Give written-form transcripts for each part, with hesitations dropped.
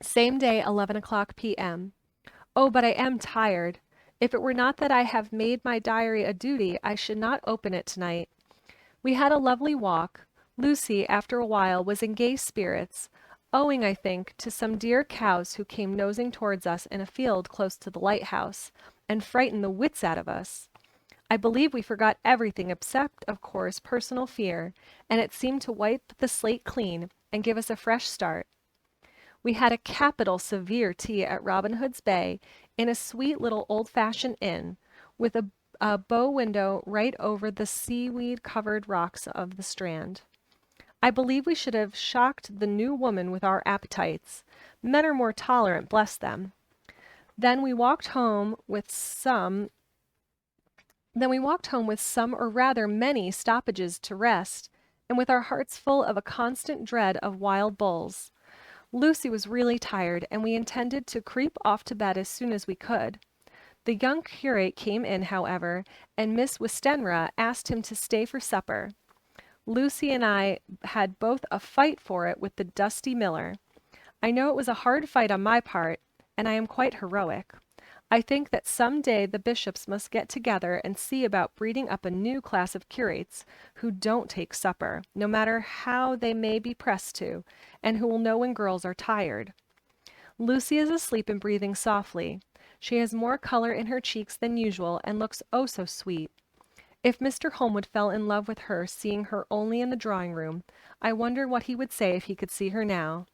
Same day, 11 o'clock p.m. Oh, but I am tired. If it were not that I have made my diary a duty, I should not open it tonight. We had a lovely walk. Lucy, after a while, was in gay spirits, owing, I think, to some dear cows who came nosing towards us in a field close to the lighthouse, and frightened the wits out of us. I believe we forgot everything except, of course, personal fear, and it seemed to wipe the slate clean and give us a fresh start. We had a capital severe tea at Robin Hood's Bay in a sweet little old-fashioned inn, with a bow window right over the seaweed-covered rocks of the Strand. I believe we should have shocked the new woman with our appetites. Men are more tolerant, bless them. Then we walked home with some or rather many stoppages to rest, and with our hearts full of a constant dread of wild bulls. Lucy was really tired, and we intended to creep off to bed as soon as we could. The young curate came in, however, and Miss Westenra asked him to stay for supper. Lucy and I had both a fight for it with the dusty miller. I know it was a hard fight on my part, and I am quite heroic. I think that some day the bishops must get together and see about breeding up a new class of curates who don't take supper, no matter how they may be pressed to, and who will know when girls are tired. Lucy is asleep and breathing softly. She has more color in her cheeks than usual and looks oh so sweet. If Mr. Holmwood fell in love with her, seeing her only in the drawing-room, I wonder what he would say if he could see her now.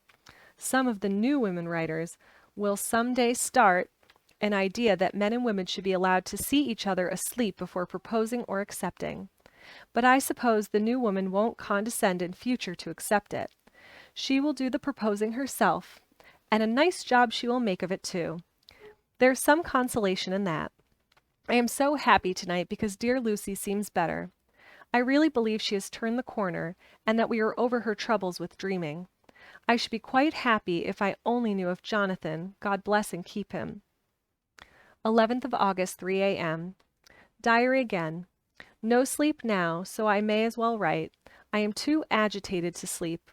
Some of the new women writers will some day start an idea that men and women should be allowed to see each other asleep before proposing or accepting. But I suppose the new woman won't condescend in future to accept it. She will do the proposing herself, and a nice job she will make of it too. There's some consolation in that. I am so happy tonight because dear Lucy seems better. I really believe she has turned the corner, and that we are over her troubles with dreaming. I should be quite happy if I only knew of Jonathan, God bless and keep him. 11th of August, 3 a.m. Diary again. No sleep now, so I may as well write. I am too agitated to sleep.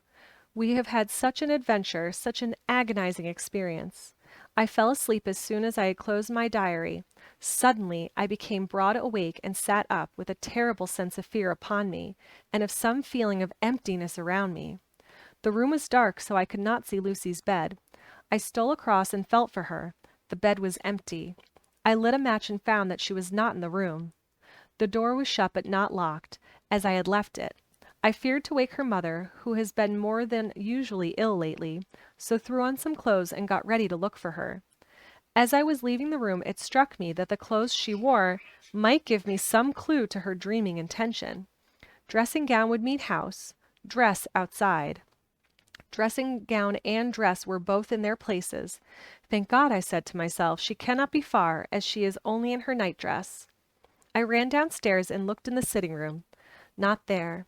We have had such an adventure, such an agonizing experience. I fell asleep as soon as I had closed my diary. Suddenly I became broad awake and sat up with a terrible sense of fear upon me, and of some feeling of emptiness around me. The room was dark, so I could not see Lucy's bed. I stole across and felt for her. The bed was empty. I lit a match and found that she was not in the room. The door was shut but not locked, as I had left it. I feared to wake her mother, who has been more than usually ill lately, so threw on some clothes and got ready to look for her. As I was leaving the room, it struck me that the clothes she wore might give me some clue to her dreaming intention. Dressing gown would mean house, dress outside. Dressing gown and dress were both in their places. Thank God, I said to myself, she cannot be far, as she is only in her nightdress. I ran downstairs and looked in the sitting room. Not there.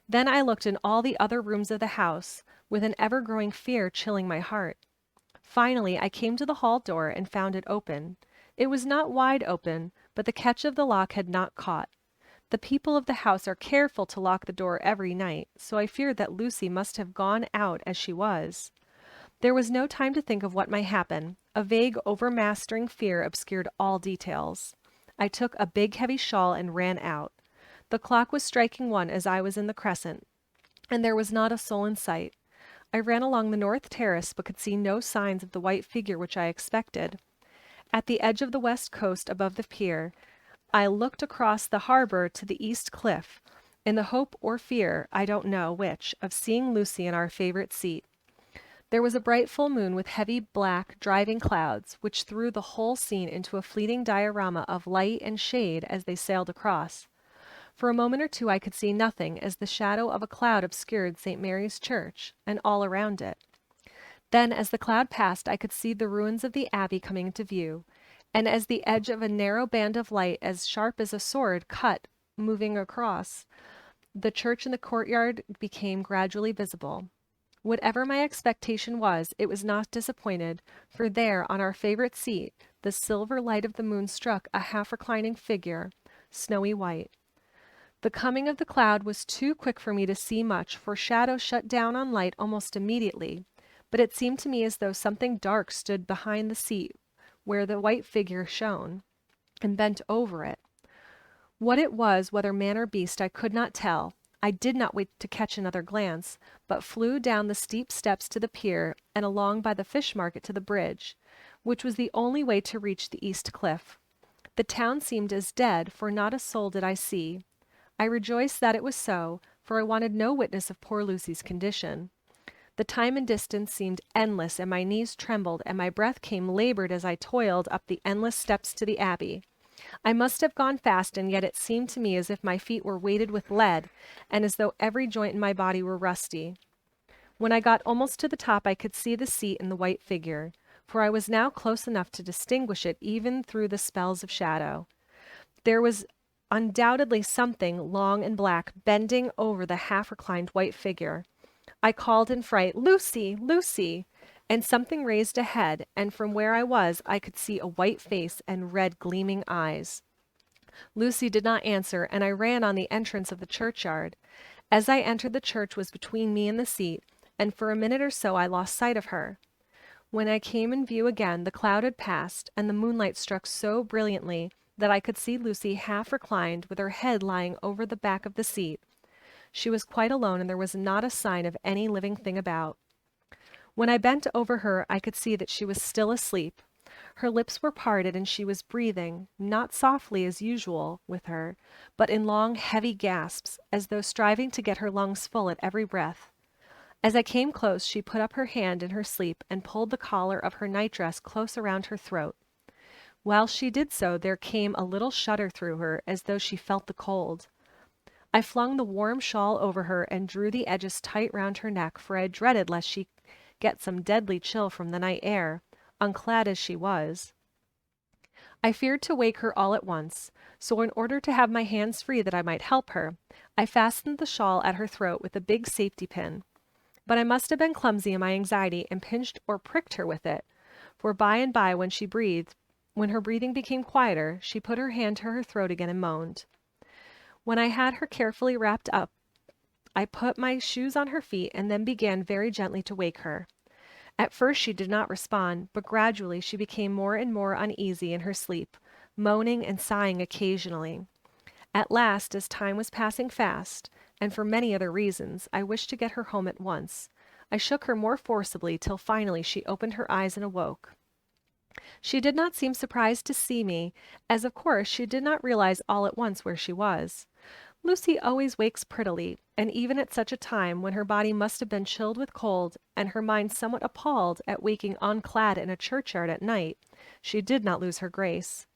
Then I looked in all the other rooms of the house, with an ever-growing fear chilling my heart. Finally, I came to the hall door and found it open. It was not wide open, but the catch of the lock had not caught. The people of the house are careful to lock the door every night, so I feared that Lucy must have gone out as she was. There was no time to think of what might happen. A vague, overmastering fear obscured all details. I took a big, heavy shawl and ran out. The clock was striking 1 as I was in the crescent, and there was not a soul in sight. I ran along the north terrace, but could see no signs of the white figure which I expected. At the edge of the west coast above the pier, I looked across the harbor to the east cliff, in the hope or fear, I don't know which, of seeing Lucy in our favorite seat. There was a bright full moon with heavy black driving clouds, which threw the whole scene into a fleeting diorama of light and shade as they sailed across. For a moment or two I could see nothing, as the shadow of a cloud obscured St. Mary's Church, and all around it. Then, as the cloud passed, I could see the ruins of the abbey coming into view, and as the edge of a narrow band of light as sharp as a sword cut, moving across, the church in the courtyard became gradually visible. Whatever my expectation was, it was not disappointed, for there, on our favorite seat, the silver light of the moon struck a half-reclining figure, snowy white. The coming of the cloud was too quick for me to see much, for shadow shut down on light almost immediately, but it seemed to me as though something dark stood behind the seat where the white figure shone, and bent over it. What it was, whether man or beast, I could not tell. I did not wait to catch another glance, but flew down the steep steps to the pier and along by the fish market to the bridge, which was the only way to reach the east cliff. The town seemed as dead, for not a soul did I see. I rejoiced that it was so, for I wanted no witness of poor Lucy's condition. The time and distance seemed endless, and my knees trembled, and my breath came labored as I toiled up the endless steps to the abbey. I must have gone fast, and yet it seemed to me as if my feet were weighted with lead, and as though every joint in my body were rusty. When I got almost to the top, I could see the seat and the white figure, for I was now close enough to distinguish it even through the spells of shadow. There was undoubtedly something long and black bending over the half-reclined white figure. I called in fright, "Lucy! Lucy!" And something raised a head, and from where I was I could see a white face and red gleaming eyes. Lucy did not answer, and I ran on the entrance of the churchyard. As I entered, the church was between me and the seat, and for a minute or so I lost sight of her. When I came in view again, the cloud had passed, and the moonlight struck so brilliantly that I could see Lucy half reclined, with her head lying over the back of the seat. She was quite alone, and there was not a sign of any living thing about. When I bent over her, I could see that she was still asleep. Her lips were parted, and she was breathing, not softly as usual with her, but in long, heavy gasps, as though striving to get her lungs full at every breath. As I came close, she put up her hand in her sleep and pulled the collar of her nightdress close around her throat. While she did so, there came a little shudder through her, as though she felt the cold. I flung the warm shawl over her and drew the edges tight round her neck, for I dreaded lest she get some deadly chill from the night air, unclad as she was. I feared to wake her all at once, so in order to have my hands free that I might help her, I fastened the shawl at her throat with a big safety pin. But I must have been clumsy in my anxiety and pinched or pricked her with it, for by and by when her breathing became quieter, she put her hand to her throat again and moaned. When I had her carefully wrapped up, I put my shoes on her feet and then began very gently to wake her. At first she did not respond, but gradually she became more and more uneasy in her sleep, moaning and sighing occasionally. At last, as time was passing fast, and for many other reasons, I wished to get her home at once. I shook her more forcibly till finally she opened her eyes and awoke. She did not seem surprised to see me, as of course she did not realize all at once where she was. Lucy always wakes prettily, and even at such a time, when her body must have been chilled with cold, and her mind somewhat appalled at waking unclad in a churchyard at night, she did not lose her grace.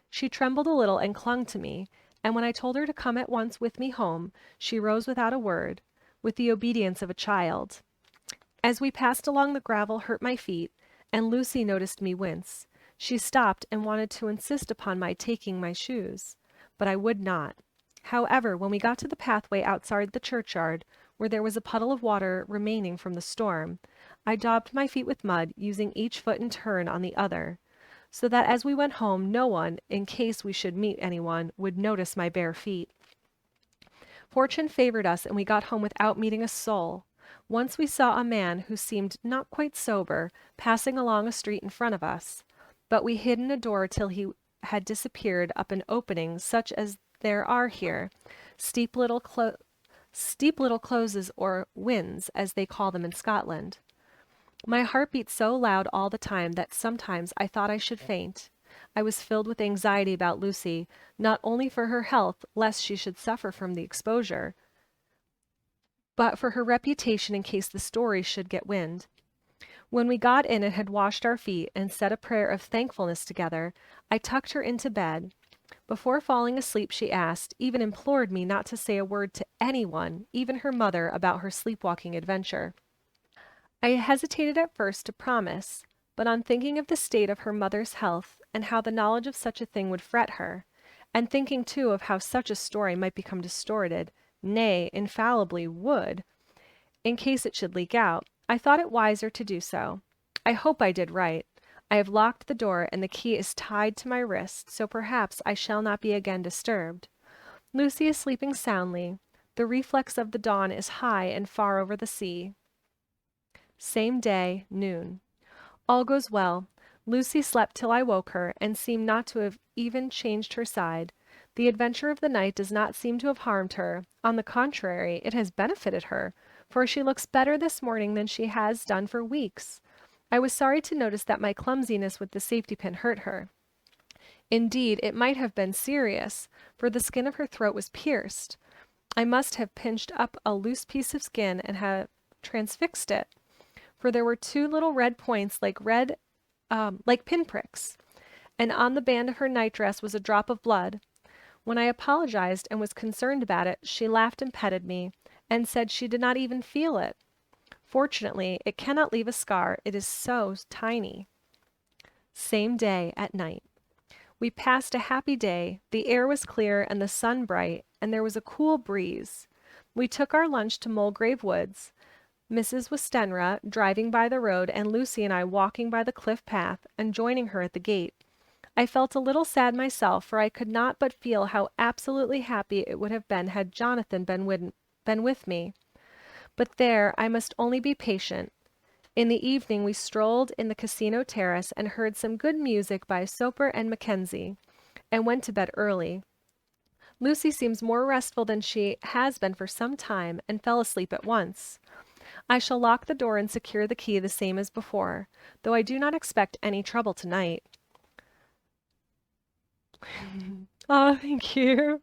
She trembled a little and clung to me, and when I told her to come at once with me home, she rose without a word, with the obedience of a child. As we passed along, the gravel hurt my feet, and Lucy noticed me wince. She stopped and wanted to insist upon my taking my shoes, but I would not. However, when we got to the pathway outside the churchyard, where there was a puddle of water remaining from the storm, I daubed my feet with mud, using each foot in turn on the other, so that as we went home no one, in case we should meet anyone, would notice my bare feet. Fortune favored us, and we got home without meeting a soul. Once we saw a man who seemed not quite sober, passing along a street in front of us, but we hid in a door till he had disappeared up an opening such as there are here, steep little closes, or wynds, as they call them in Scotland. My heart beat so loud all the time that sometimes I thought I should faint. I was filled with anxiety about Lucy, not only for her health, lest she should suffer from the exposure, but for her reputation in case the story should get wind. When we got in and had washed our feet and said a prayer of thankfulness together, I tucked her into bed. Before falling asleep, she asked, even implored me not to say a word to anyone, even her mother, about her sleepwalking adventure. I hesitated at first to promise, but on thinking of the state of her mother's health, and how the knowledge of such a thing would fret her, and thinking too of how such a story might become distorted, nay, infallibly would, in case it should leak out, I thought it wiser to do so. I hope I did right. I have locked the door, and the key is tied to my wrist, so perhaps I shall not be again disturbed. Lucy is sleeping soundly. The reflex of the dawn is high and far over the sea. Same day, noon. All goes well. Lucy slept till I woke her, and seemed not to have even changed her side. The adventure of the night does not seem to have harmed her. On the contrary, it has benefited her, for she looks better this morning than she has done for weeks. I was sorry to notice that my clumsiness with the safety pin hurt her. Indeed, it might have been serious, for the skin of her throat was pierced. I must have pinched up a loose piece of skin and have transfixed it, for there were two little red points like pinpricks, and on the band of her nightdress was a drop of blood. When I apologized and was concerned about it, she laughed and petted me, and said she did not even feel it. Fortunately, it cannot leave a scar, it is so tiny. Same day, at night. We passed a happy day. The air was clear and the sun bright, and there was a cool breeze. We took our lunch to Mulgrave Woods, Mrs. Westenra driving by the road, and Lucy and I walking by the cliff path, and joining her at the gate. I felt a little sad myself, for I could not but feel how absolutely happy it would have been had Jonathan been with me. But there, I must only be patient. In the evening we strolled in the casino terrace and heard some good music by Soper and Mackenzie, and went to bed early. Lucy seems more restful than she has been for some time, and fell asleep at once. I shall lock the door and secure the key the same as before, though I do not expect any trouble tonight. Oh, thank you.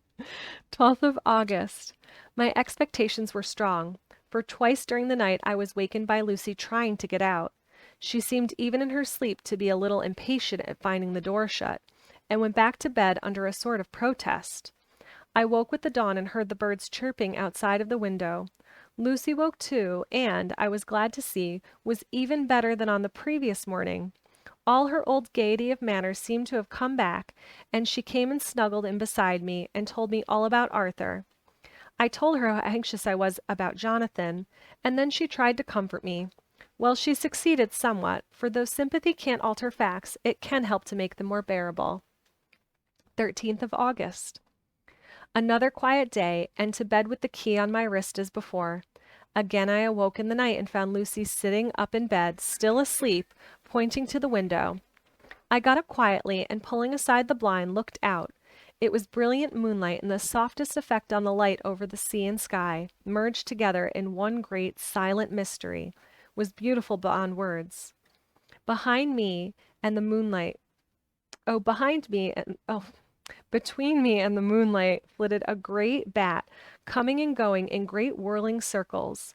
12th of August. My expectations were strong, for twice during the night I was wakened by Lucy trying to get out. She seemed even in her sleep to be a little impatient at finding the door shut, and went back to bed under a sort of protest. I woke with the dawn and heard the birds chirping outside of the window. Lucy woke too, and, I was glad to see, was even better than on the previous morning. All her old gaiety of manner seemed to have come back, and she came and snuggled in beside me, and told me all about Arthur. I told her how anxious I was about Jonathan, and then she tried to comfort me. Well, she succeeded somewhat, for though sympathy can't alter facts, it can help to make them more bearable. 13th of August. Another quiet day, and to bed with the key on my wrist as before. Again I awoke in the night and found Lucy sitting up in bed, still asleep, pointing to the window. I got up quietly, and pulling aside the blind, looked out. It was brilliant moonlight, and the softest effect on the light over the sea and sky, merged together in one great silent mystery, was beautiful beyond words. Behind me and the moonlight, oh, behind me and, oh, between me and the moonlight flitted a great bat, coming and going in great whirling circles.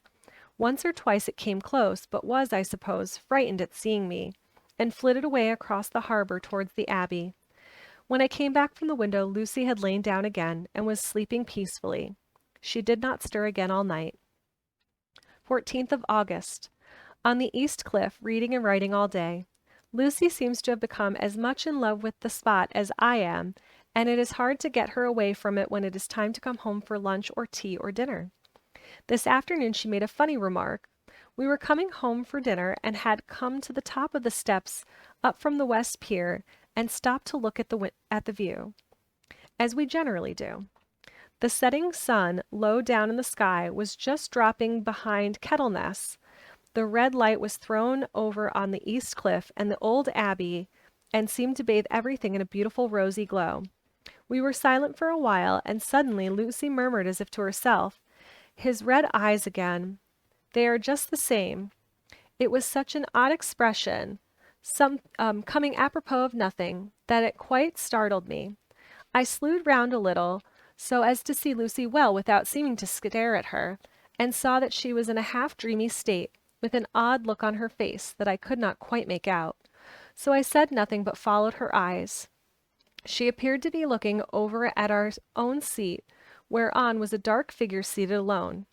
Once or twice it came close, but was, I suppose, frightened at seeing me, and flitted away across the harbor towards the Abbey. When I came back from the window, Lucy had lain down again, and was sleeping peacefully. She did not stir again all night. 14th of August. On the East Cliff, reading and writing all day. Lucy seems to have become as much in love with the spot as I am, and it is hard to get her away from it when it is time to come home for lunch or tea or dinner. This afternoon she made a funny remark. We were coming home for dinner and had come to the top of the steps up from the West Pier and stopped to look at the view, as we generally do. The setting sun, low down in the sky, was just dropping behind Kettleness. The red light was thrown over on the East Cliff and the old Abbey, and seemed to bathe everything in a beautiful rosy glow. We were silent for a while, and suddenly Lucy murmured as if to herself, "His red eyes again. They are just the same." It was such an odd expression, coming apropos of nothing, that it quite startled me. I slewed round a little, so as to see Lucy well without seeming to stare at her, and saw that she was in a half-dreamy state, with an odd look on her face that I could not quite make out. So I said nothing, but followed her eyes. She appeared to be looking over at our own seat, whereon was a dark figure seated alone.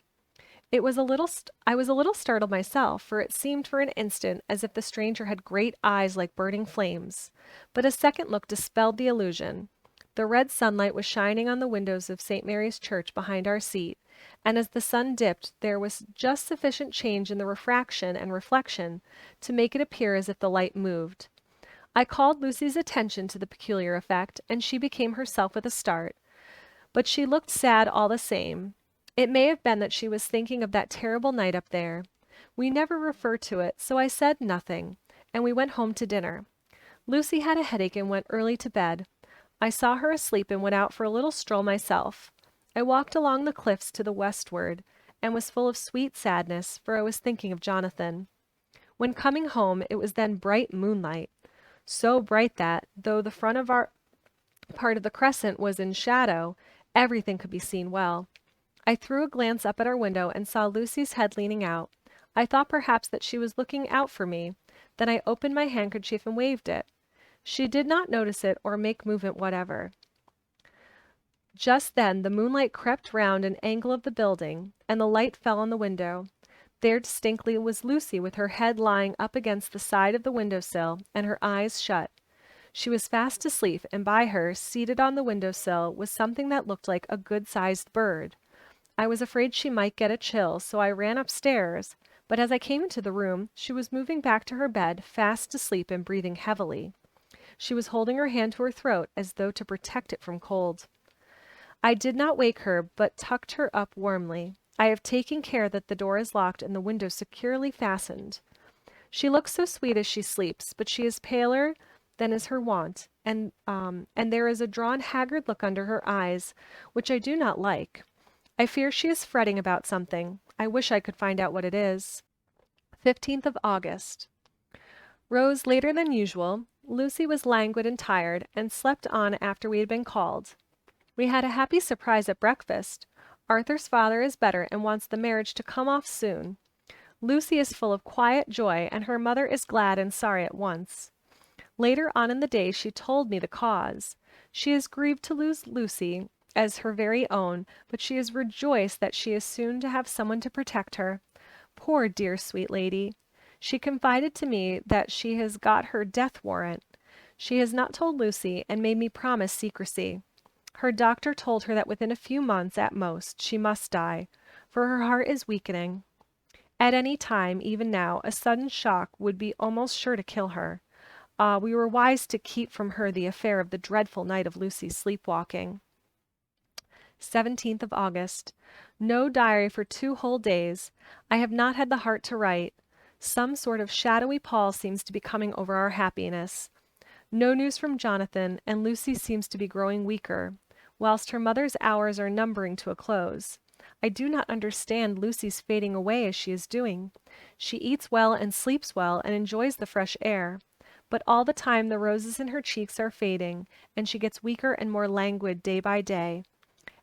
I was a little startled myself, for it seemed for an instant as if the stranger had great eyes like burning flames. But a second look dispelled the illusion. The red sunlight was shining on the windows of St. Mary's Church behind our seat, and as the sun dipped, there was just sufficient change in the refraction and reflection to make it appear as if the light moved. I called Lucy's attention to the peculiar effect, and she became herself with a start. But she looked sad all the same. It may have been that she was thinking of that terrible night up there. We never refer to it, so I said nothing, and we went home to dinner. Lucy had a headache and went early to bed. I saw her asleep and went out for a little stroll myself. I walked along the cliffs to the westward, and was full of sweet sadness, for I was thinking of Jonathan. When coming home, it was then bright moonlight, so bright that, though the front of our part of the crescent was in shadow, everything could be seen well. I threw a glance up at our window and saw Lucy's head leaning out. I thought perhaps that she was looking out for me. Then I opened my handkerchief and waved it. She did not notice it or make movement whatever. Just then the moonlight crept round an angle of the building, and the light fell on the window. There distinctly was Lucy with her head lying up against the side of the window-sill and her eyes shut. She was fast asleep, and by her, seated on the window-sill, was something that looked like a good-sized bird. I was afraid she might get a chill, so I ran upstairs, but as I came into the room, she was moving back to her bed, fast asleep and breathing heavily. She was holding her hand to her throat as though to protect it from cold. I did not wake her, but tucked her up warmly. I have taken care that the door is locked and the window securely fastened. She looks so sweet as she sleeps, but she is paler than is her wont, and there is a drawn, haggard look under her eyes, which I do not like. I fear she is fretting about something. I wish I could find out what it is. 15th of August. Rose later than usual. Lucy was languid and tired, and slept on after we had been called. We had a happy surprise at breakfast. Arthur's father is better and wants the marriage to come off soon. Lucy is full of quiet joy, and her mother is glad and sorry at once. Later on in the day she told me the cause. She is grieved to lose Lucy as her very own, but she is rejoiced that she is soon to have someone to protect her. Poor dear sweet lady! She confided to me that she has got her death warrant. She has not told Lucy, and made me promise secrecy. Her doctor told her that within a few months, at most, she must die, for her heart is weakening. At any time, even now, a sudden shock would be almost sure to kill her. We were wise to keep from her the affair of the dreadful night of Lucy's sleepwalking. 17th of August. No diary for 2 whole days. I have not had the heart to write. Some sort of shadowy pall seems to be coming over our happiness. No news from Jonathan, and Lucy seems to be growing weaker, whilst her mother's hours are numbering to a close. I do not understand Lucy's fading away as she is doing. She eats well and sleeps well and enjoys the fresh air. But all the time the roses in her cheeks are fading, and she gets weaker and more languid day by day.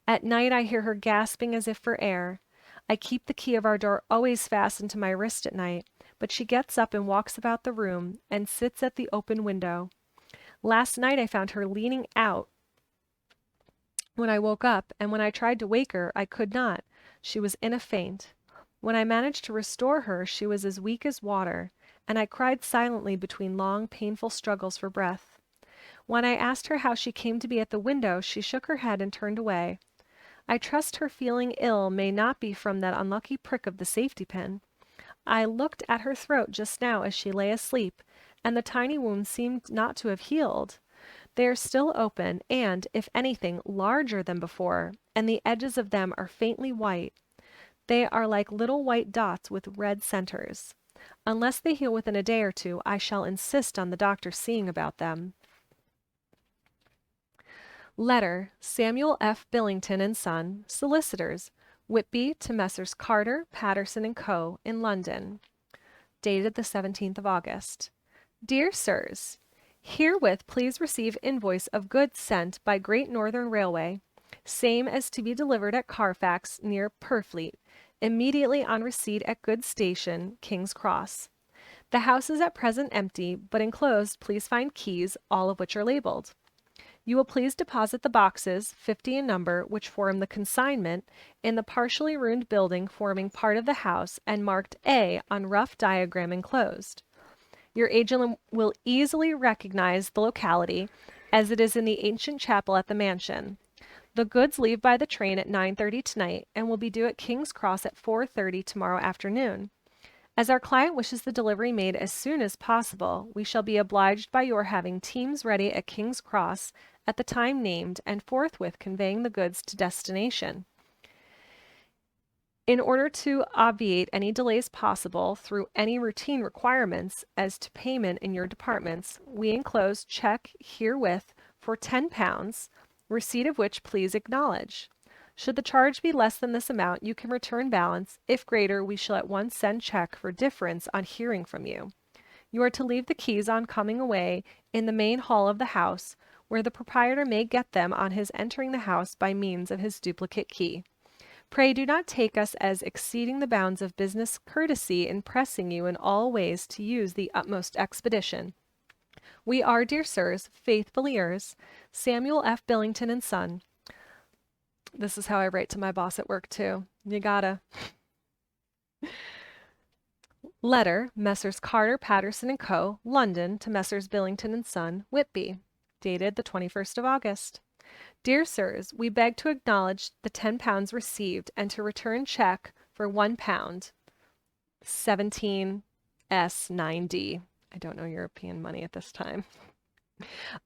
At night I hear her gasping as if for air. I keep the key of our door always fastened to my wrist at night, but she gets up and walks about the room, and sits at the open window. Last night I found her leaning out when I woke up, and when I tried to wake her, I could not. She was in a faint. When I managed to restore her, she was as weak as water, and I cried silently between long, painful struggles for breath. When I asked her how she came to be at the window, she shook her head and turned away. I trust her feeling ill may not be from that unlucky prick of the safety pin. I looked at her throat just now as she lay asleep, and the tiny wounds seemed not to have healed. They are still open, and, if anything, larger than before, and the edges of them are faintly white. They are like little white dots with red centers. Unless they heal within a day or two, I shall insist on the doctor seeing about them. Letter, Samuel F. Billington and Son, Solicitors, Whitby, to Messrs. Carter, Patterson and Co., in London. Dated the 17th of August. Dear Sirs, herewith please receive invoice of goods sent by Great Northern Railway, same as to be delivered at Carfax, near Purfleet, immediately on receipt at goods station, King's Cross. The house is at present empty, but enclosed please find keys, all of which are labeled. You will please deposit the boxes, 50 in number, which form the consignment, in the partially ruined building forming part of the house and marked A on rough diagram enclosed. Your agent will easily recognize the locality, as it is in the ancient chapel at the mansion. The goods leave by the train at 9:30 tonight and will be due at King's Cross at 4:30 tomorrow afternoon. As our client wishes the delivery made as soon as possible, we shall be obliged by your having teams ready at King's Cross at the time named and forthwith conveying the goods to destination. In order to obviate any delays possible through any routine requirements as to payment in your departments, we enclose check herewith for £10, receipt of which please acknowledge. Should the charge be less than this amount, you can return balance. If greater, we shall at once send check for difference on hearing from you. You are to leave the keys on coming away in the main hall of the house, where the proprietor may get them on his entering the house by means of his duplicate key. Pray do not take us as exceeding the bounds of business courtesy in pressing you in all ways to use the utmost expedition. We are, dear sirs, faithfully yours, Samuel F. Billington and Son. This is how I write to my boss at work, too. You gotta. Letter, Messrs. Carter, Patterson and Co., London, to Messrs. Billington and Son, Whitby, dated the 21st of August. Dear Sirs, we beg to acknowledge the £10 received and to return check for £1, 17S9D. I don't know European money at this time.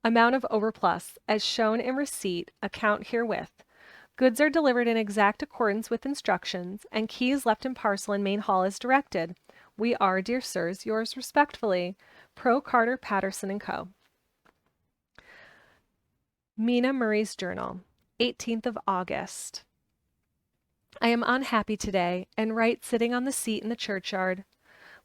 Amount of overplus, as shown in receipt, account herewith. Goods are delivered in exact accordance with instructions, and keys left in parcel in main hall as directed. We are, dear sirs, yours respectfully, Pro Carter, Patterson and Co. Mina Murray's Journal, 18th of August. I am unhappy today, and write sitting on the seat in the churchyard.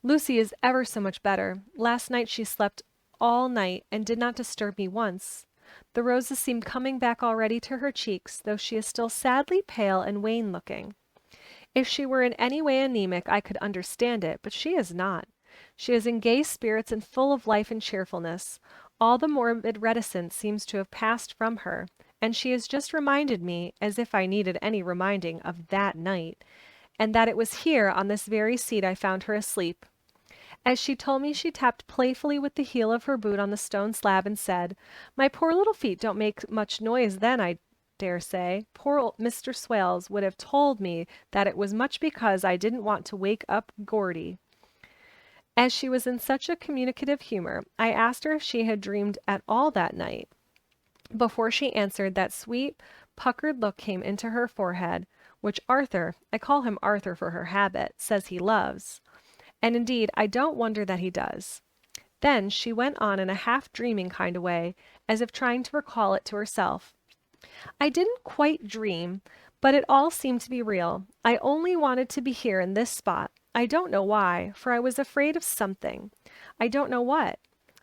Lucy is ever so much better. Last night she slept all night and did not disturb me once. The roses seem coming back already to her cheeks, though she is still sadly pale and wan-looking. If she were in any way anemic, I could understand it, but she is not. She is in gay spirits and full of life and cheerfulness. All the morbid reticence seems to have passed from her, and she has just reminded me, as if I needed any reminding, of that night, and that it was here on this very seat I found her asleep. As she told me, she tapped playfully with the heel of her boot on the stone slab and said, "My poor little feet don't make much noise then, I dare say. Poor old Mr. Swales would have told me that it was much because I didn't want to wake up Gordie." As she was in such a communicative humor, I asked her if she had dreamed at all that night. Before she answered, that sweet, puckered look came into her forehead, which Arthur, I call him Arthur for her habit, says he loves. And indeed, I don't wonder that he does. Then she went on in a half-dreaming kind of way, as if trying to recall it to herself. I didn't quite dream, but it all seemed to be real. I only wanted to be here in this spot. I don't know why, for I was afraid of something. I don't know what.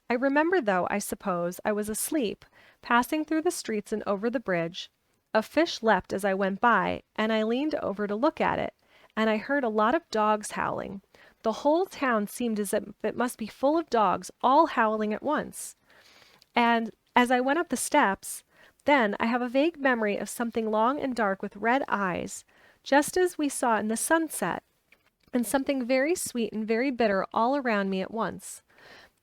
I remember, though, I suppose, I was asleep, passing through the streets and over the bridge. A fish leapt as I went by, and I leaned over to look at it, and I heard a lot of dogs howling. The whole town seemed as if it must be full of dogs, all howling at once. And as I went up the steps, then I have a vague memory of something long and dark with red eyes, just as we saw in the sunset, and something very sweet and very bitter all around me at once.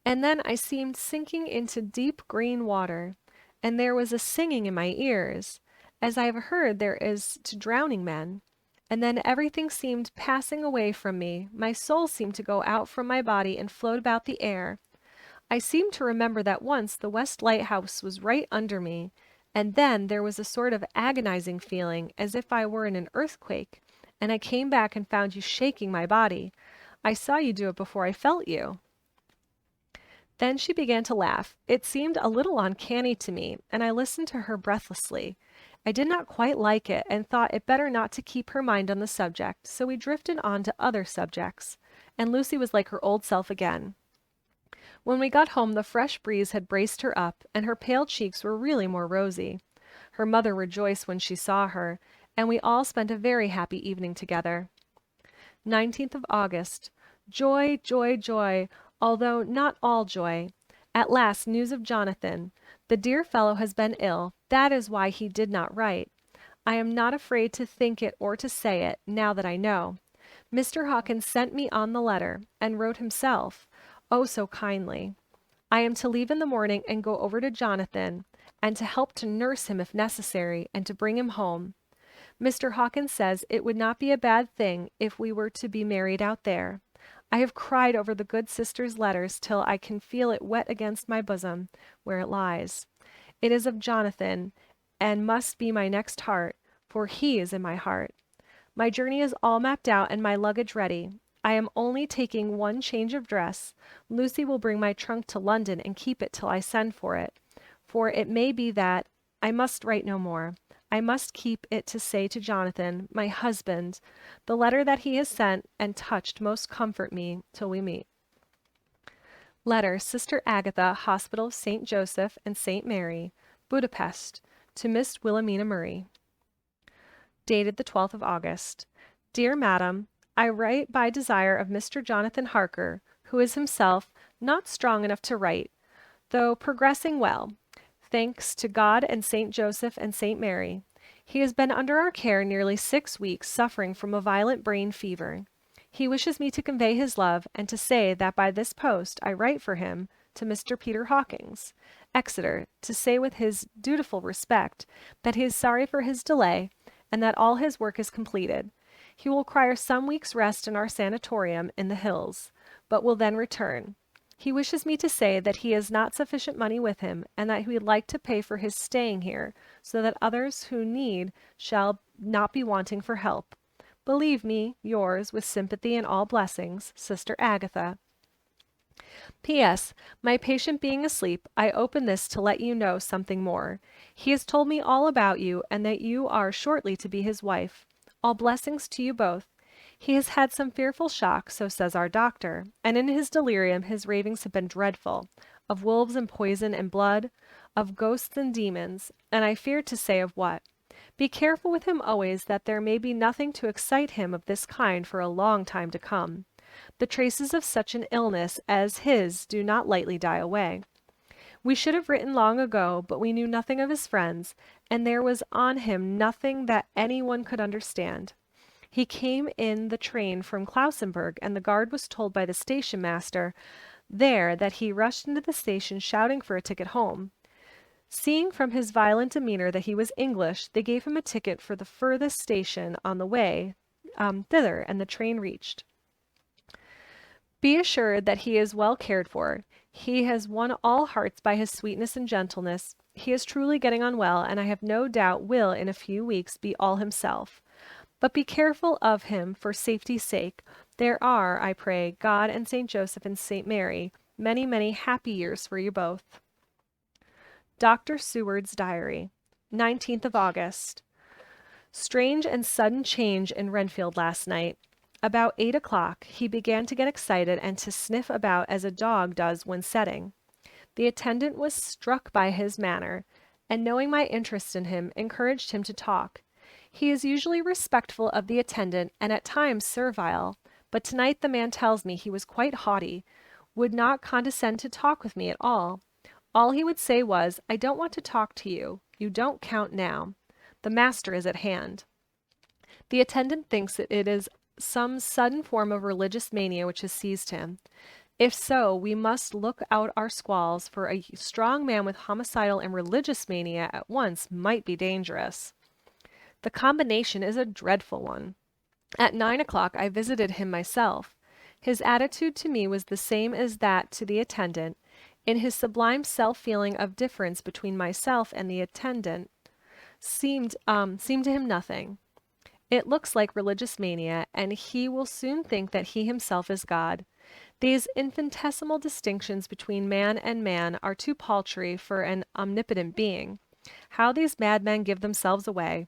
And then I seemed sinking into deep green water, and there was a singing in my ears, as I have heard there is to drowning men. And then everything seemed passing away from me. My soul seemed to go out from my body and float about the air. I seem to remember that once the West Lighthouse was right under me, and then there was a sort of agonizing feeling, as if I were in an earthquake, and I came back and found you shaking my body. I saw you do it before I felt you." Then she began to laugh. It seemed a little uncanny to me, and I listened to her breathlessly. I did not quite like it, and thought it better not to keep her mind on the subject, so we drifted on to other subjects, and Lucy was like her old self again. When we got home, the fresh breeze had braced her up, and her pale cheeks were really more rosy. Her mother rejoiced when she saw her, and we all spent a very happy evening together. 19th of August. Joy, joy, joy, although not all joy. At last news of Jonathan. The dear fellow has been ill. That is why he did not write. I am not afraid to think it or to say it, now that I know. Mr. Hawkins sent me on the letter, and wrote himself, oh, so kindly. I am to leave in the morning and go over to Jonathan, and to help to nurse him if necessary, and to bring him home. Mr. Hawkins says it would not be a bad thing if we were to be married out there. I have cried over the good sister's letters till I can feel it wet against my bosom, where it lies. It is of Jonathan, and must be my next heart, for he is in my heart. My journey is all mapped out and my luggage ready. I am only taking one change of dress. Lucy will bring my trunk to London and keep it till I send for it. For it may be that I must write no more. I must keep it to say to Jonathan, my husband, the letter that he has sent and touched most comfort me till we meet. Letter, Sister Agatha, Hospital of St. Joseph and St. Mary, Budapest, to Miss Wilhelmina Murray. Dated the 12th of August. Dear Madam, I write by desire of Mr. Jonathan Harker, who is himself not strong enough to write, though progressing well, thanks to God and St. Joseph and St. Mary. He has been under our care nearly 6 weeks, suffering from a violent brain fever. He wishes me to convey his love, and to say that by this post I write for him to Mr. Peter Hawkins, Exeter, to say with his dutiful respect that he is sorry for his delay, and that all his work is completed. He will require some weeks' rest in our sanatorium in the hills, but will then return. He wishes me to say that he has not sufficient money with him, and that he would like to pay for his staying here, so that others who need shall not be wanting for help. Believe me, yours, with sympathy and all blessings, Sister Agatha. P.S. My patient being asleep, I open this to let you know something more. He has told me all about you, and that you are shortly to be his wife. All blessings to you both. He has had some fearful shock, so says our doctor, and in his delirium his ravings have been dreadful, of wolves and poison and blood, of ghosts and demons, and I fear to say of what. Be careful with him always, that there may be nothing to excite him of this kind for a long time to come. The traces of such an illness as his do not lightly die away. We should have written long ago, but we knew nothing of his friends, and there was on him nothing that any one could understand. He came in the train from Klausenburg, and the guard was told by the station master there that he rushed into the station shouting for a ticket home. Seeing from his violent demeanor that he was English, they gave him a ticket for the furthest station on the way thither, and the train reached. Be assured that he is well cared for. He has won all hearts by his sweetness and gentleness. He is truly getting on well, and I have no doubt will in a few weeks be all himself. But be careful of him for safety's sake. There are, I pray, God and St. Joseph and St. Mary, many, many happy years for you both. Dr. Seward's Diary, 19th of August. Strange and sudden change in Renfield last night. About 8 o'clock, he began to get excited and to sniff about as a dog does when setting. The attendant was struck by his manner, and knowing my interest in him, encouraged him to talk. He is usually respectful of the attendant and at times servile, but tonight the man tells me he was quite haughty, would not condescend to talk with me at all. All he would say was, I don't want to talk to you. You don't count now. The master is at hand. The attendant thinks that it is some sudden form of religious mania which has seized him. If so, we must look out our squalls, for a strong man with homicidal and religious mania at once might be dangerous. The combination is a dreadful one. At 9 o'clock I visited him myself. His attitude to me was the same as that to the attendant. In his sublime self-feeling of difference between myself and the attendant seemed to him nothing. It looks like religious mania, and he will soon think that he himself is God. These infinitesimal distinctions between man and man are too paltry for an omnipotent being. How these madmen give themselves away!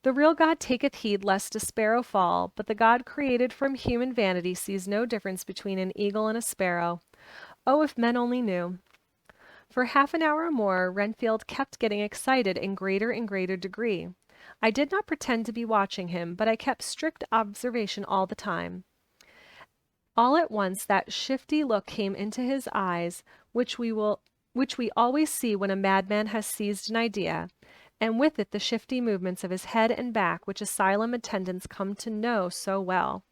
The real God taketh heed lest a sparrow fall, but the God created from human vanity sees no difference between an eagle and a sparrow. Oh, if men only knew! For half an hour or more, Renfield kept getting excited in greater and greater degree. I did not pretend to be watching him, but I kept strict observation all the time. All at once that shifty look came into his eyes, which we always see when a madman has seized an idea, and with it the shifty movements of his head and back which asylum attendants come to know so well.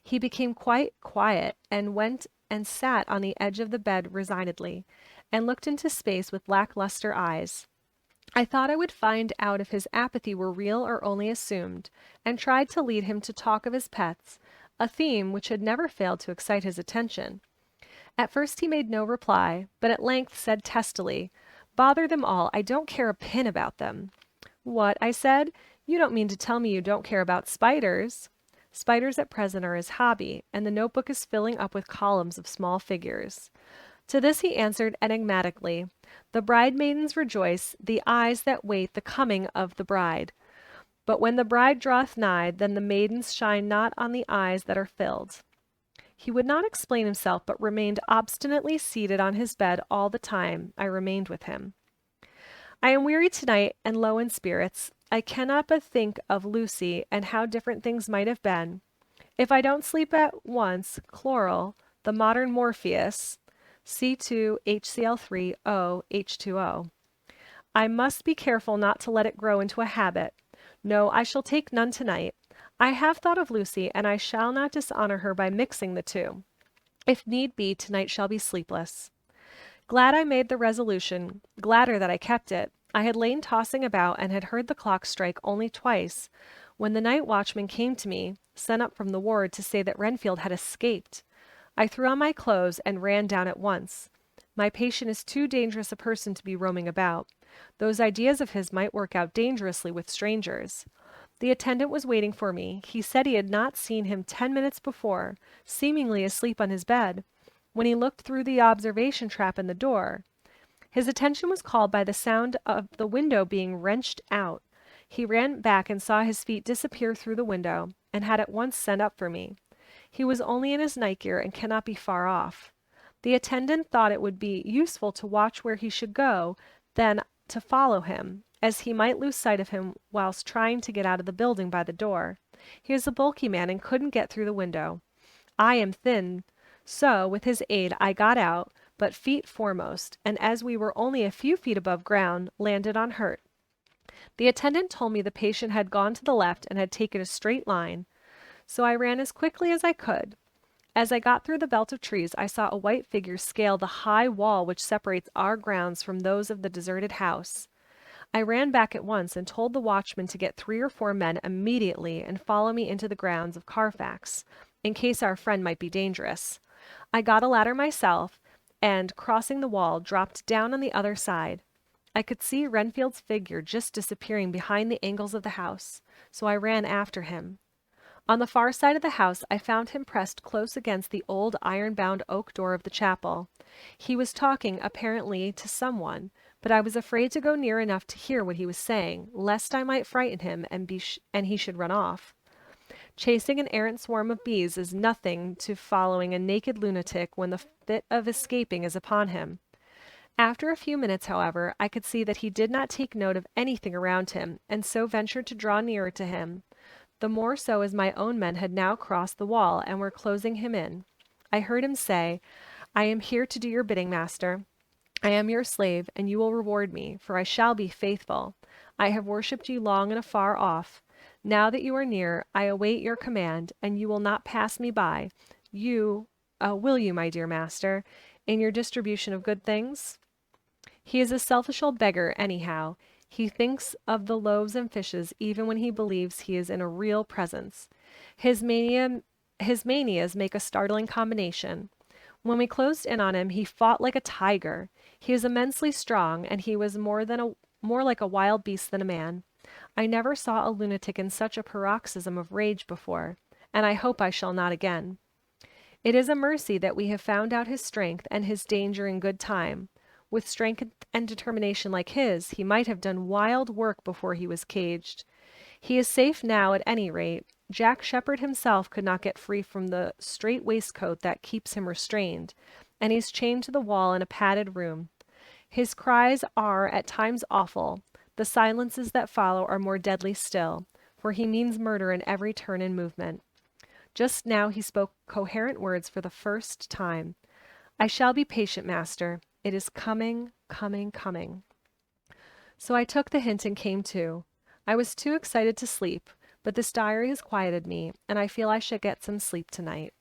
He became quite quiet, and went and sat on the edge of the bed resignedly, and looked into space with lackluster eyes. I thought I would find out if his apathy were real or only assumed, and tried to lead him to talk of his pets, a theme which had never failed to excite his attention. At first he made no reply, but at length said testily, "Bother them all, I don't care a pin about them." "What?" I said. You don't mean to tell me you don't care about spiders? Spiders at present are his hobby, and the notebook is filling up with columns of small figures. To this he answered enigmatically, "The bridemaidens rejoice, the eyes that wait the coming of the bride. But when the bride draweth nigh, then the maidens shine not on the eyes that are filled." He would not explain himself, but remained obstinately seated on his bed all the time I remained with him. I am weary tonight and low in spirits. I cannot but think of Lucy and how different things might have been. If I don't sleep at once, chloral, the modern Morpheus, C2HCl3O H2O. I must be careful not to let it grow into a habit. No, I shall take none tonight. I have thought of Lucy, and I shall not dishonor her by mixing the two. If need be, tonight shall be sleepless. Glad I made the resolution, gladder that I kept it. I had lain tossing about and had heard the clock strike only twice, when the night watchman came to me, sent up from the ward to say that Renfield had escaped. I threw on my clothes and ran down at once. My patient is too dangerous a person to be roaming about. Those ideas of his might work out dangerously with strangers. The attendant was waiting for me. He said he had not seen him 10 minutes before, seemingly asleep on his bed, when he looked through the observation trap in the door. His attention was called by the sound of the window being wrenched out. He ran back and saw his feet disappear through the window, and had at once sent up for me. He was only in his night gear and cannot be far off. The attendant thought it would be useful to watch where he should go, then to follow him, as he might lose sight of him whilst trying to get out of the building by the door. He is a bulky man and couldn't get through the window. I am thin, so, with his aid, I got out, but feet foremost, and as we were only a few feet above ground, landed unhurt. The attendant told me the patient had gone to the left and had taken a straight line, so I ran as quickly as I could. As I got through the belt of trees, I saw a white figure scale the high wall which separates our grounds from those of the deserted house. I ran back at once and told the watchman to get 3 or 4 men immediately and follow me into the grounds of Carfax, in case our friend might be dangerous. I got a ladder myself, and, crossing the wall, dropped down on the other side. I could see Renfield's figure just disappearing behind the angles of the house, so I ran after him. On the far side of the house, I found him pressed close against the old iron-bound oak door of the chapel. He was talking, apparently, to someone, but I was afraid to go near enough to hear what he was saying, lest I might frighten him and he should run off. Chasing an errant swarm of bees is nothing to following a naked lunatic when the fit of escaping is upon him. After a few minutes, however, I could see that he did not take note of anything around him, and so ventured to draw nearer to him. The more so as my own men had now crossed the wall and were closing him in. I heard him say, "I am here to do your bidding, master. I am your slave, and you will reward me, for I shall be faithful. I have worshipped you long and afar off. Now that you are near, I await your command, and you will not pass me by. Will you, my dear master, in your distribution of good things?" He is a selfish old beggar, anyhow. He thinks of the loaves and fishes even when he believes he is in a real presence. His manias make a startling combination. When we closed in on him, he fought like a tiger. He is immensely strong, and he was more like a wild beast than a man. I never saw a lunatic in such a paroxysm of rage before, and I hope I shall not again. It is a mercy that we have found out his strength and his danger in good time. With strength and determination like his, he might have done wild work before he was caged. He is safe now at any rate. Jack Sheppard himself could not get free from the strait waistcoat that keeps him restrained, and he's chained to the wall in a padded room. His cries are at times awful. The silences that follow are more deadly still, for he means murder in every turn and movement. Just now he spoke coherent words for the first time. "I shall be patient, master. It is coming, coming, coming." So I took the hint and came to. I was too excited to sleep, but this diary has quieted me, and I feel I shall get some sleep tonight.